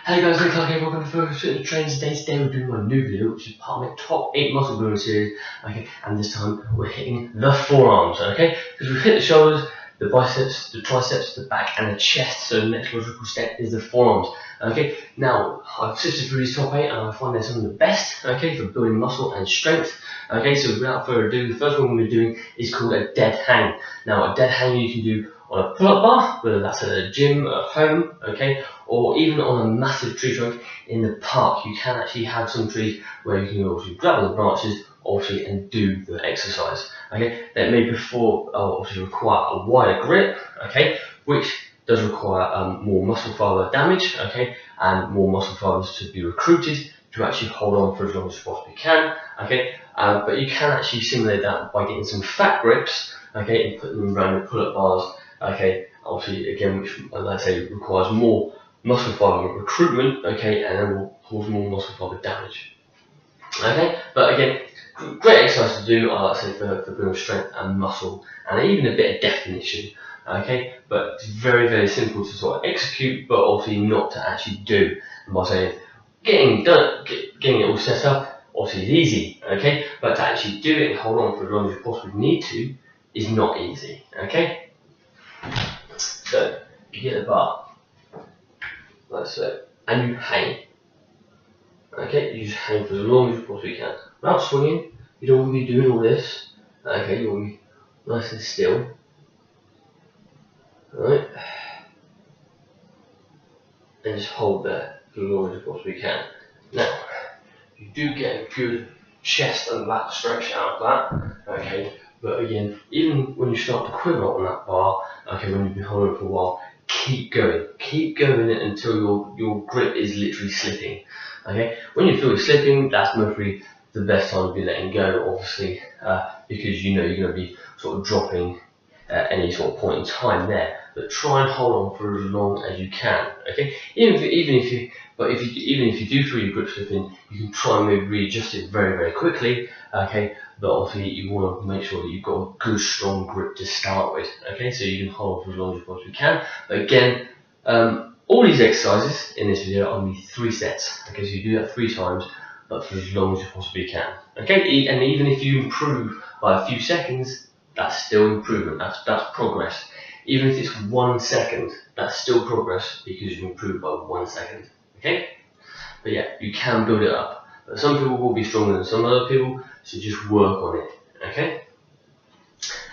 Hey guys, Nick here, welcome to Forearm Builders Trains. Today we're doing my new video, which is part of my top 8 muscle building series, okay, and this time we're hitting the forearms, okay, because we've hit the shoulders, the biceps, the triceps, the back and the chest, so the next logical step is the forearms, okay. Now, I've sifted through these top 8 and I find they're some of the best, okay, for building muscle and strength, okay. So without further ado, the first one we're doing is called a dead hang. Now, a dead hang you can do on a pull-up bar, whether that's at a gym, at home, okay, or even on a massive tree trunk in the park. You can actually have some trees where you can obviously grab the branches, obviously, and do the exercise, okay. That may obviously require a wider grip, okay, which does require more muscle fiber damage, okay, and more muscle fibers to be recruited to actually hold on for as long as you possibly can, okay. But you can actually simulate that by getting some fat grips, okay, and putting them around the pull-up bars, okay, obviously again, which, like I say, requires more muscle fiber recruitment, okay, and then will cause more muscle fiber damage, okay. But again, great exercise to do, I like to say, for building strength and muscle, and even a bit of definition, okay. But it's very, very simple to sort of execute, but obviously not to actually do. And by saying getting it all set up, obviously is easy, okay, but to actually do it and hold on for as long as you possibly need to is not easy, okay. So you get the bar, like so, and you hang. Okay, you just hang for as long as you possibly can. Without swinging, you don't want to be doing all this. Okay, you want to be nice and still. Alright. And just hold there for as long as you possibly can. Now, you do get a good chest and back stretch out of that. Okay. But again, even when you start to quiver on that bar, okay, when you've been holding it for a while, keep going it until your grip is literally slipping. Okay, when you feel it slipping, that's mostly the best time to be letting go, obviously, because you know you're going to be sort of dropping at any sort of point in time there. But try and hold on for as long as you can. Okay, even if you do feel your grip slipping, you can try and maybe readjust it very, very quickly. Okay, but obviously you want to make sure that you've got a good, strong grip to start with. Okay, so you can hold on for as long as you possibly can. But again, all these exercises in this video are only 3 sets. Okay, so you do that 3 times, but for as long as you possibly can. Okay, and even if you improve by a few seconds, that's still improvement. That's progress. Even if it's 1 second, that's still progress because you've improved by 1 second. Okay, but yeah, you can build it up. But some people will be stronger than some other people, so just work on it. Okay,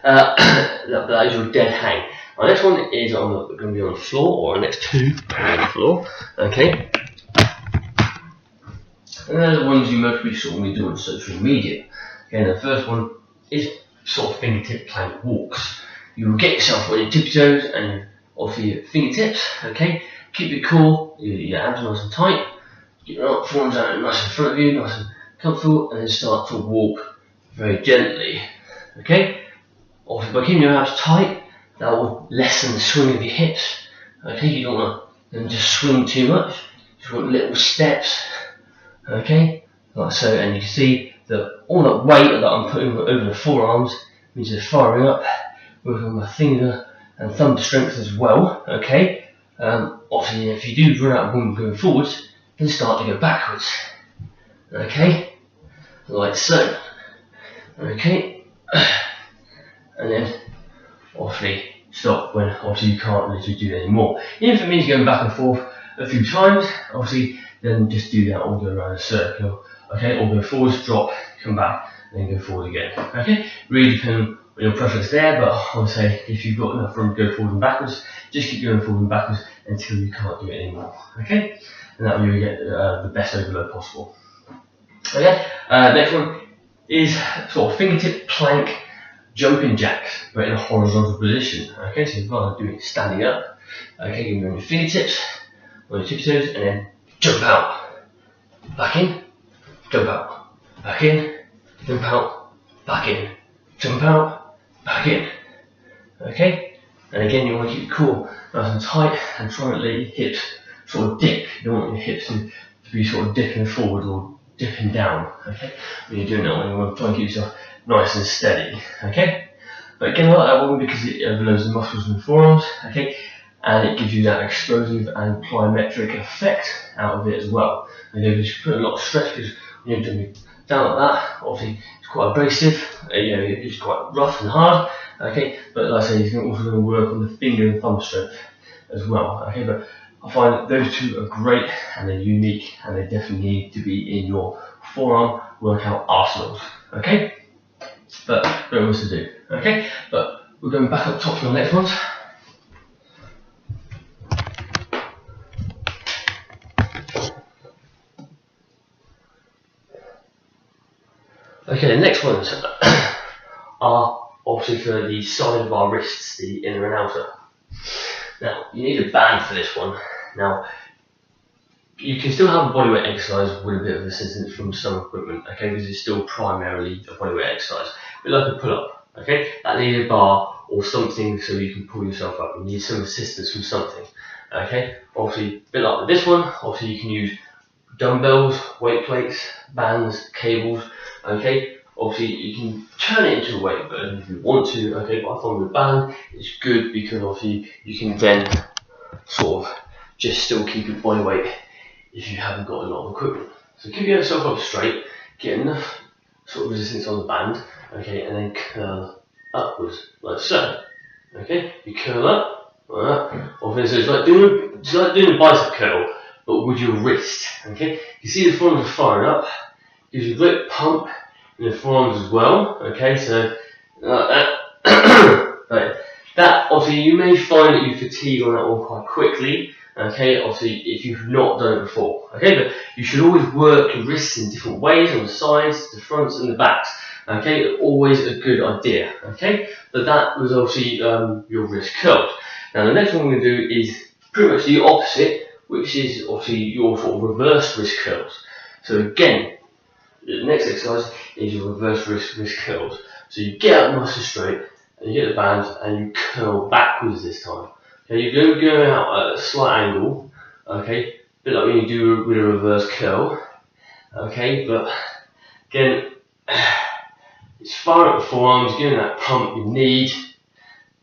that is your dead hang. Our next one is going to be on the floor, or our next 2 are on the floor. Okay, and they're the ones you mostly sort of do on social media. Okay, the first one is sort of fingertip plank walks. You will get yourself on your tippy toes and obviously your fingertips. Okay, keep it cool, your abs nice and tight. Get your forearms out nice in front of you, nice and comfortable, and then start to walk very gently. Okay, also by keeping your abs tight, that will lessen the swing of your hips. Okay, you don't want them to swing too much. You just want little steps. Okay, like so, and you can see that all that weight that I'm putting over the forearms means they're firing up, working on my finger and thumb strength as well. Okay, obviously if you do run out of movement going forwards, then start to go backwards. Okay, like so. Okay, and then obviously stop when obviously you can't literally do it anymore. Even if it means going back and forth a few times, obviously then just do that or go around a circle. Okay, or go forwards, drop, come back, and then go forward again. Okay, really depending on your preference there, but I would say if you've got enough room to go forward and backwards, just keep going forward and backwards until you can't do it anymore. Okay, and that way you get the best overload possible. Okay, next one is sort of fingertip plank jumping jacks, but in a horizontal position. Okay, so you've got to do it standing up. Okay, you're on your fingertips, on your tippy toes, and then jump out, back in, jump out, back in, jump out, back in, jump out, back in. Okay, and again you want to keep it cool, nice and tight, and try not to let your hips sort of dip. You don't want your hips to be sort of dipping forward or dipping down. Okay, when you're doing that one, you want to try and keep yourself nice and steady. Okay, but again I like that one because it overloads the muscles in the forearms. Okay, and it gives you that explosive and plyometric effect out of it as well. And you put a lot of stress, because when you're doing down like that, obviously it's quite abrasive, it's quite rough and hard, okay, but like I say, it's also going to work on the finger and thumb strength as well, okay. But I find that those two are great and they're unique, and they definitely need to be in your forearm workout arsenals, okay. But very much to do, okay. But we're going back up top to the next ones. Okay, the next ones are obviously for the side of our wrists, the inner and outer. Now, you need a band for this one. Now, you can still have a bodyweight exercise with a bit of assistance from some equipment, okay, because it's still primarily a bodyweight exercise. But like a pull-up, okay, that needs a bar or something so you can pull yourself up. You need some assistance from something, okay. Obviously, a bit like with this one, obviously you can use dumbbells, weight plates, bands, cables, okay. Obviously you can turn it into a weight burn if you want to, okay, but I find with a band it's good because obviously you can then sort of just still keep your body weight if you haven't got a lot of equipment. So keep yourself up straight, get enough sort of resistance on the band, okay, and then curl upwards like so, okay. You curl up, obviously it's like doing a bicep curl, but with your wrist, okay. You see the forearms are firing up, gives you a great pump in the forearms as well, okay. So right. That obviously you may find that you fatigue on that one quite quickly, okay. Obviously if you've not done it before, okay. But you should always work your wrists in different ways, on the sides, the fronts, and the backs, okay. Always a good idea, okay. But that was obviously your wrist curls. Now the next one we're going to do is pretty much the opposite, which is obviously your sort of reverse wrist curls. So again, the next exercise is your reverse wrist curls. So you get up nice and straight, and you get the band, and you curl backwards this time. Okay, you're going out at a slight angle, okay, a bit like when you do with a reverse curl, okay. But again, it's firing up the forearms, giving that pump you need,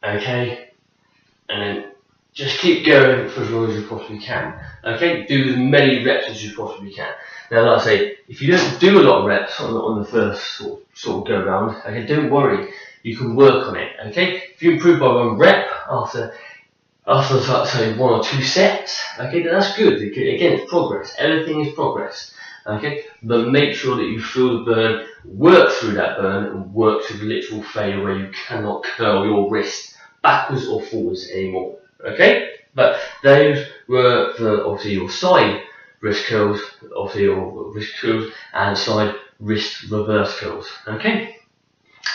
okay, and then just keep going for as long as you possibly can, okay. Do as many reps as you possibly can. Now, like I say, if you don't do a lot of reps on the first sort of go round, okay, don't worry, you can work on it, okay. If you improve by 1 rep after like, say 1 or 2 sets, okay, then that's good. Again, it's progress. Everything is progress, okay. But make sure that you feel the burn, work through that burn, and work to the literal failure where you cannot curl your wrist backwards or forwards anymore, okay. But those were for obviously your side wrist curls, obviously your wrist curls, and side wrist reverse curls, okay.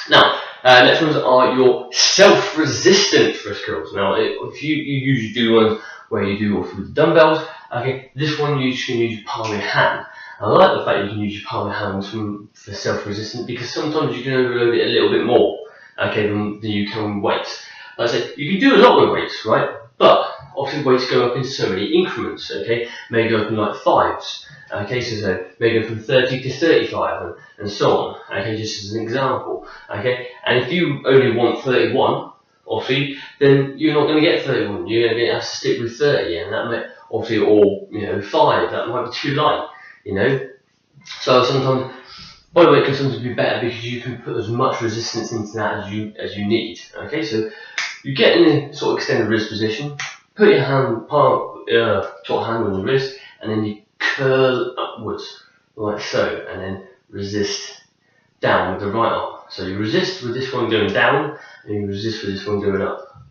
Now, next ones are your self-resistant wrist curls. Now, if you usually do ones where you do also with dumbbells, okay, this one you can use your palm of your hand. I like the fact you can use your palm of your hand for self-resistant, because sometimes you can overload it a little bit more, okay, than you can with weights. Like I said, you can do a lot with weights, right? But often weights go up in so many increments, okay? May go up in like 5s, okay? So may go from 30 to 35 and so on, okay? Just as an example, okay? And if you only want 31, obviously, then you're not going to get 31. You're going to have to stick with 30, and that may obviously, or 5. That might be too light, So sometimes bodyweight can sometimes be better because you can put as much resistance into that as you need, okay? So you get in a sort of extended wrist position, put your hand, top hand on your wrist, and then you curl upwards, like so, and then resist down with the right arm. So you resist with this one going down, and you resist with this one going up.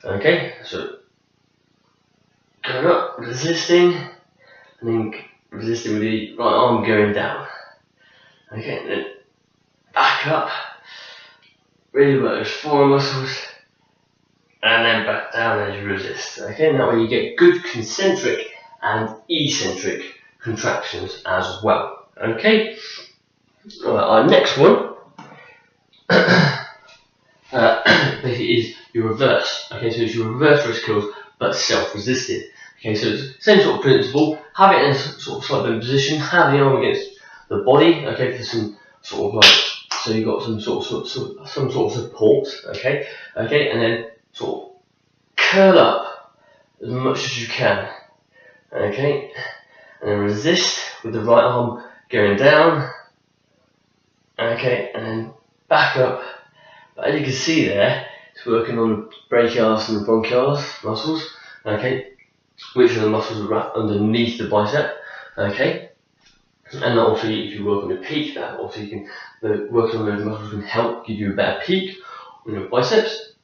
Okay, so going up, resisting, and then resisting with the right arm going down. Okay, and then back up, really work those forearm muscles, and then back down as you resist. Okay, that way you get good concentric and eccentric contractions as well. Okay, right, our next one basically is your reverse. Okay, so it's your reverse wrist curls but self-resisted. Okay, so it's the same sort of principle. Have it in a sort of slight bend position. Have the arm against the body. Okay, for some sort of like, so you've got some sort of support. Okay, and then sort of curl up as much as you can. Okay, and then resist with the right arm going down. Okay, and then back up. But as you can see there, it's working on the brachialis and the bronchialis muscles. Okay, which are the muscles wrapped underneath the bicep. Okay, and obviously if you work on the peak, that obviously you can working on those muscles can help give you a better peak on your biceps.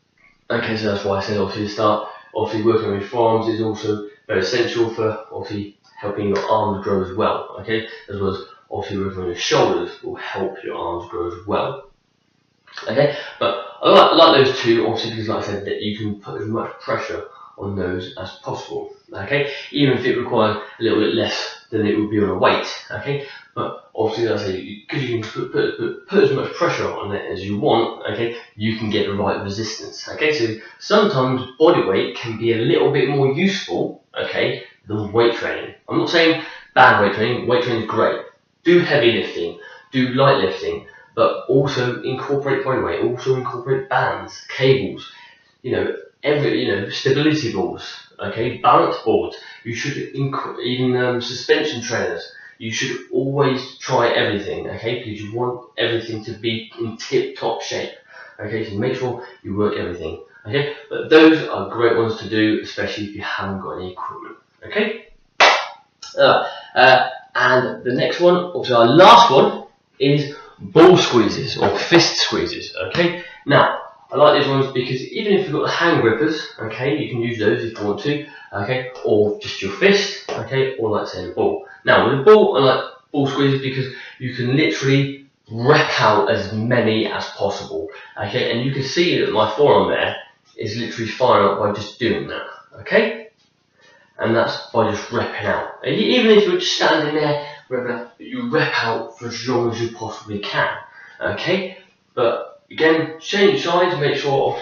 Okay, so that's why I said obviously to start. Obviously working on your forearms is also very essential for obviously helping your arms grow as well. Okay, as well as obviously working on your shoulders will help your arms grow as well. Okay, but I like those two obviously because, like I said, that you can put as much pressure on those as possible. Okay, even if it requires a little bit less than it would be on a weight. Okay, but obviously, like I say, because you can put as much pressure on it as you want. Okay, you can get the right resistance. Okay, so sometimes body weight can be a little bit more useful. Okay, than weight training. I'm not saying bad weight training. Weight training is great. Do heavy lifting, do light lifting, but also incorporate body weight. Also incorporate bands, cables. Stability balls. Okay, balance boards. You should even suspension trainers. You should always try everything. Okay, because you want everything to be in tip-top shape. Okay, so make sure you work everything. Okay, but those are great ones to do, especially if you haven't got any equipment. Okay. And the next one, also our last one, is ball squeezes or fist squeezes. Okay. Now, I like these ones because even if you've got the hand grippers, okay, you can use those if you want to, okay, or just your fist, okay, or like say the ball. Now with the ball, I like ball squeezes because you can literally rep out as many as possible, okay, and you can see that my forearm there is literally firing up by just doing that, okay, and that's by just repping out. And even if you're just standing there, you rep out for as long as you possibly can, okay, but again, change sides, make sure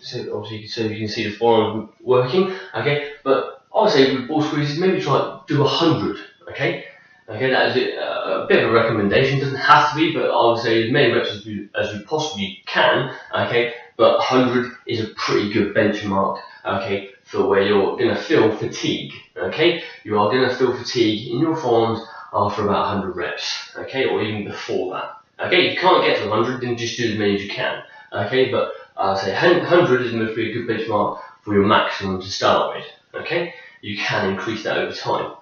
so you can see the forearm working, okay, but I would say with ball squeezes, maybe try do 100, okay, that is a bit of a recommendation, doesn't have to be, but I would say as many reps as you possibly can, okay, but 100 is a pretty good benchmark, okay, for where you're going to feel fatigue, okay, you are going to feel fatigue in your forearms after about 100 reps, okay, or even before that. Okay, if you can't get to 100, then just do as many as you can. Okay, but I'll say 100 is going to be a good benchmark for your maximum to start with. Okay, you can increase that over time.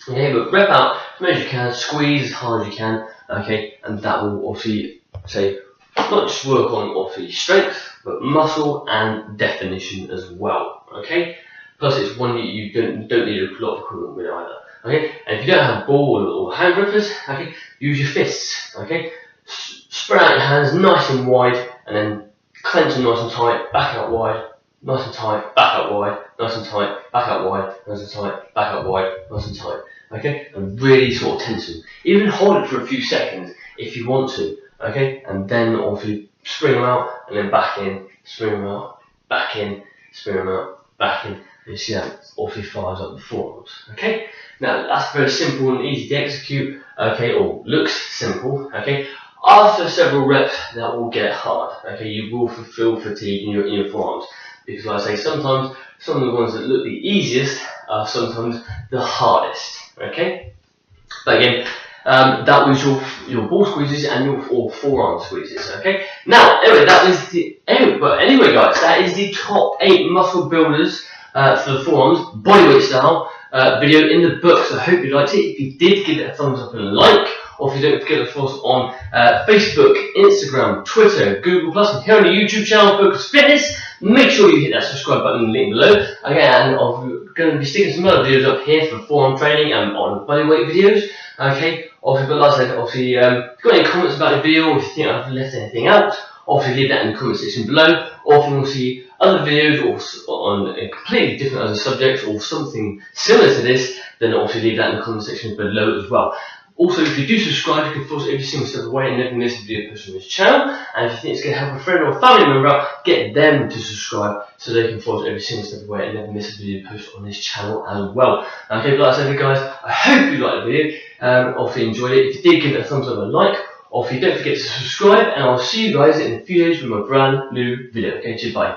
Okay, but rep out as many as you can, squeeze as hard as you can. Okay, and that will obviously not just work on obviously strength, but muscle and definition as well. Okay, plus it's one that you don't need a lot of equipment with either. Okay, and if you don't have ball or hand grippers, okay, use your fists. Okay, spread out your hands nice and wide, and then clench them nice and tight, back out wide, nice and tight, back out wide, nice and tight, back out wide, nice and tight, back out wide, nice and tight. Okay, and really sort of tense them. Even hold it for a few seconds if you want to. Okay, and then obviously spring them out, and then back in, spring them out, back in, spring them out, back in. You see that obviously fires up the forearms. Okay, now that's very simple and easy to execute. Okay, or looks simple. Okay, after several reps, that will get hard. Okay, you will feel fatigue in your forearms because, like I say, sometimes some of the ones that look the easiest are sometimes the hardest. Okay, but again, that was your ball squeezes and your forearm squeezes. Okay, now anyway, anyway, guys, that is the top 8 muscle builders. For the forearms, bodyweight style video in the book, so I hope you liked it. If you did, give it a thumbs up and a like, or if you don't forget to follow us on Facebook, Instagram, Twitter, Google+, and here on the YouTube channel, Focus Fitness. Make sure you hit that subscribe button in the link below. Again, I'm going to be sticking some other videos up here for forearm training and on bodyweight videos. Okay, obviously, but like I said, obviously, if you've got any comments about the video, or if you think I've left anything out, obviously leave that in the comment section below, or if you want to see other videos or on a completely different other subject or something similar to this, then obviously leave that in the comment section below as well. Also, if you do subscribe, you can follow us every single step of the way and never miss a video posted on this channel. And if you think it's going to help a friend or a family member out, get them to subscribe so they can follow us every single step of the way and never miss a video posted on this channel as well. Okay, like I said, guys, I hope you liked the video. Obviously enjoyed it. If you did, give it a thumbs up and a like. Or if you don't forget to subscribe, and I'll see you guys in a few days with my brand new video. Okay, cheers, bye.